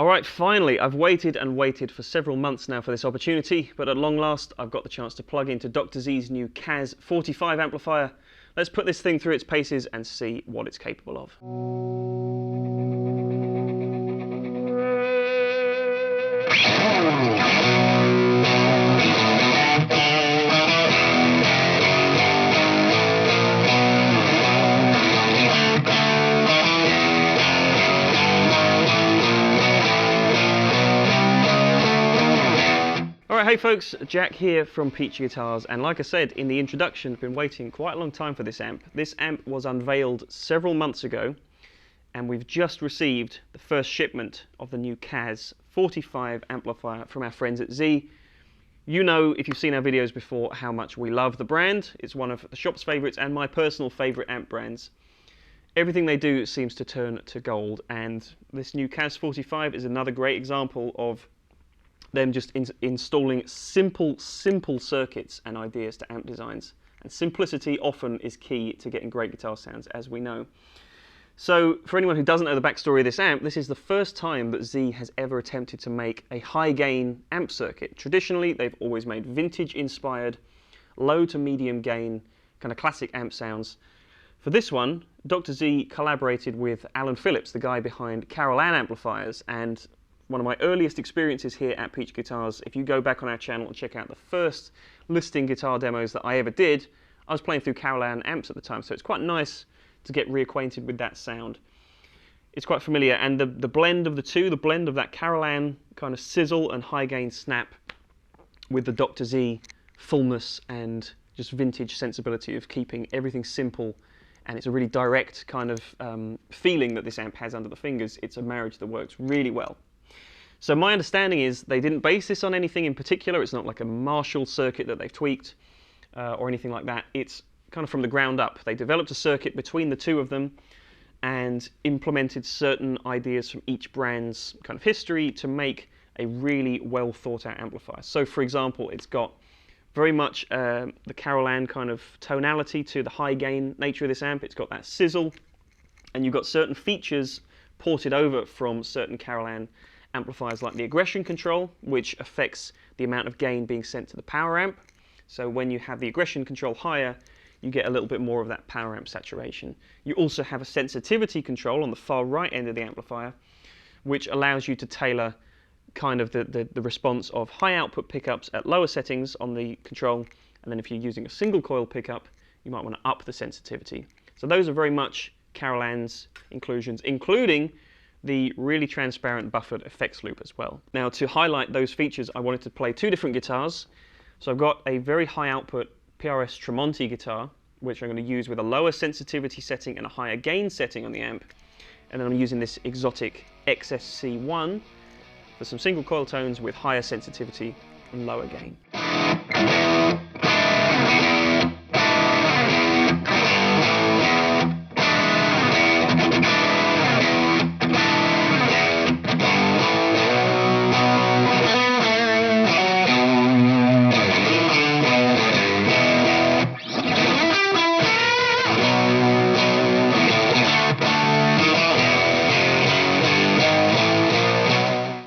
Alright, finally, I've waited and waited for several months now for this opportunity, but at long last I've got the chance to plug into Dr. Z's new CAZ 45 amplifier. Let's put this thing through its paces and see what it's capable of. Alright, hey folks, Jack here from Peachy Guitars, and like I said in the introduction, I've been waiting quite a long time for this amp. This amp was unveiled several months ago, and we've just received the first shipment of the new CAZ 45 amplifier from our friends at Z. You know, if you've seen our videos before, how much we love the brand. It's one of the shop's favourites and my personal favourite amp brands. Everything they do seems to turn to gold, and this new CAZ 45 is another great example of them just installing simple circuits and ideas to amp designs. And simplicity often is key to getting great guitar sounds, as we know. So for anyone who doesn't know the backstory of this amp, this is the first time that Z has ever attempted to make a high gain amp circuit. Traditionally, they've always made vintage inspired, low to medium gain, kind of classic amp sounds. For this one, Dr. Z collaborated with Phillips, the guy behind Carol Ann Amplifiers, and one of my earliest experiences here at Peach Guitars. If you go back on our channel and check out the first listing guitar demos that I ever did, I was playing through Carol Ann amps at the time, so it's quite nice to get reacquainted with that sound. It's quite familiar, and the blend of the two, the blend of that Carol Ann kind of sizzle and high gain snap with the Dr. Z fullness and just vintage sensibility of keeping everything simple, and it's a really direct kind of feeling that this amp has under the fingers. It's a marriage that works really well. So my understanding is they didn't base this on anything in particular. It's not like a Marshall circuit that they've tweaked or anything like that. It's kind of from the ground up. They developed a circuit between the two of them and implemented certain ideas from each brand's kind of history to make a really well thought out amplifier. So for example, it's got very much the Carol Ann kind of tonality to the high gain nature of this amp. It's got that sizzle, and you've got certain features ported over from certain Carol Ann amplifiers, like the aggression control, which affects the amount of gain being sent to the power amp. So when you have the aggression control higher, you get a little bit more of that power amp saturation. You also have a sensitivity control on the far right end of the amplifier, which allows you to tailor kind of the response of high output pickups at lower settings on the control, and then if you're using a single coil pickup, you might want to up the sensitivity. So those are very much Carol Ann's inclusions, including the really transparent buffered effects loop as well. Now, to highlight those features, I wanted to play two different guitars. So I've got a very high output PRS Tremonti guitar, which I'm going to use with a lower sensitivity setting and a higher gain setting on the amp. And then I'm using this exotic XSC1 for some single coil tones with higher sensitivity and lower gain.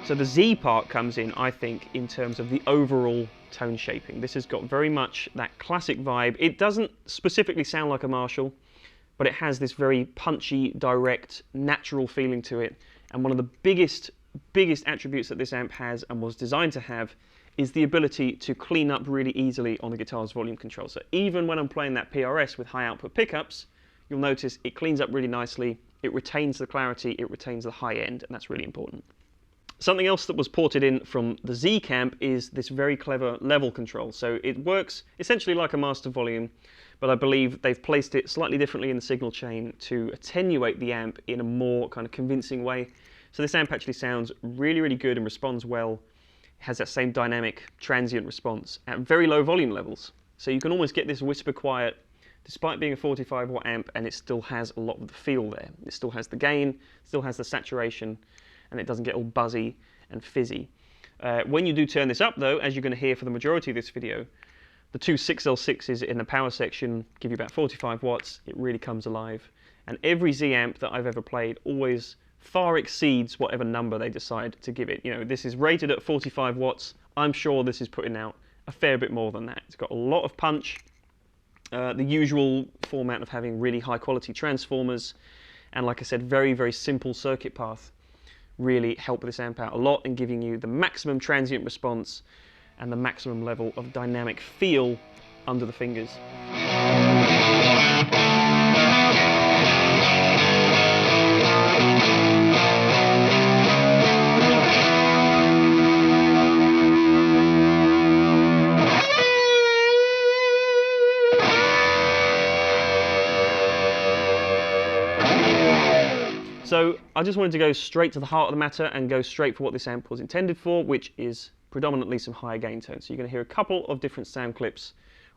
So the Z part comes in, I think, in terms of the overall tone shaping. This has got very much that classic vibe. It doesn't specifically sound like a Marshall, but it has this very punchy, direct, natural feeling to it. And one of the biggest attributes that this amp has and was designed to have is the ability to clean up really easily on the guitar's volume control. So even when I'm playing that PRS with high output pickups, you'll notice it cleans up really nicely. It retains the clarity, it retains the high end, and that's really important. Something else that was ported in from the Z camp is this very clever level control. So it works essentially like a master volume, but I believe they've placed it slightly differently in the signal chain to attenuate the amp in a more kind of convincing way. So this amp actually sounds really good and responds well. It has that same dynamic transient response at very low volume levels. So you can almost get this whisper quiet despite being a 45 watt amp, and it still has a lot of the feel there. It still has the gain, still has the saturation, and it doesn't get all buzzy and fizzy. When you do turn this up though, as you're going to hear for the majority of this video, the two 6L6s in the power section give you about 45 watts. It really comes alive. And every Z amp that I've ever played always far exceeds whatever number they decide to give it. You know, this is rated at 45 watts. I'm sure this is putting out a fair bit more than that. It's got a lot of punch, the usual format of having really high quality transformers, and like I said, very, very simple circuit path really help this amp out a lot in giving you the maximum transient response and the maximum level of dynamic feel under the fingers. So I just wanted to go straight to the heart of the matter and go straight for what this amp was intended for, which is predominantly some higher gain tones. So you're going to hear a couple of different sound clips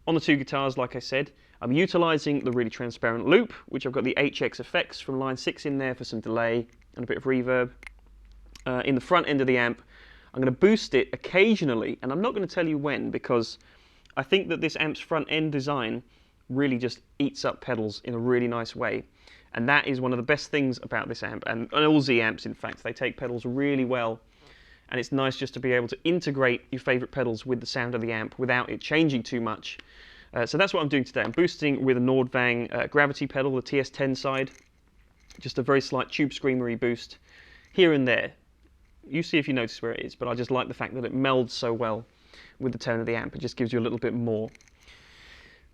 on the two guitars, like I said. I'm utilising the really transparent loop, which I've got the HX effects from line 6 in there for some delay and a bit of reverb. In the front end of the amp, I'm going to boost it occasionally, and I'm not going to tell you when, because I think that this amp's front end design really just eats up pedals in a really nice way. And that is one of the best things about this amp, and all Z amps, in fact. They take pedals really well, and it's nice just to be able to integrate your favourite pedals with the sound of the amp without it changing too much. So that's what I'm doing today. I'm boosting with a Nordvang gravity pedal, the TS10 side. Just a very slight tube screamery boost here and there. You see if you notice where it is, but I just like the fact that it melds so well with the tone of the amp. It just gives you a little bit more.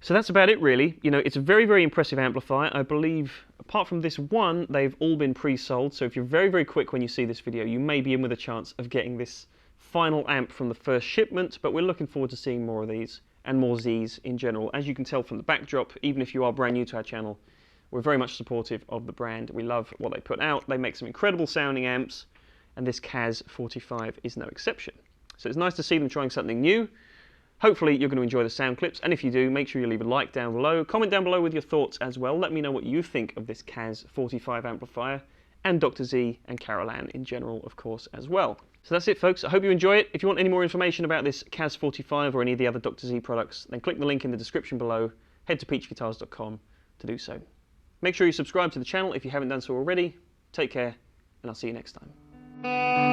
So that's about it, really. You know, it's a very, very impressive amplifier. I believe, apart from this one, they've all been pre-sold. So if you're very, very quick when you see this video, you may be in with a chance of getting this final amp from the first shipment. But we're looking forward to seeing more of these and more Zs in general. As you can tell from the backdrop, even if you are brand new to our channel, we're very much supportive of the brand. We love what they put out. They make some incredible sounding amps, and this CAZ 45 is no exception. So it's nice to see them trying something new. Hopefully you're going to enjoy the sound clips, and if you do, make sure you leave a like down below. Comment down below with your thoughts as well. Let me know what you think of this CAZ 45 amplifier, and Dr. Z and Carol Ann in general, of course, as well. So that's it, folks. I hope you enjoy it. If you want any more information about this CAZ 45 or any of the other Dr. Z products, then click the link in the description below. Head to peachguitars.com to do so. Make sure you subscribe to the channel if you haven't done so already. Take care, and I'll see you next time.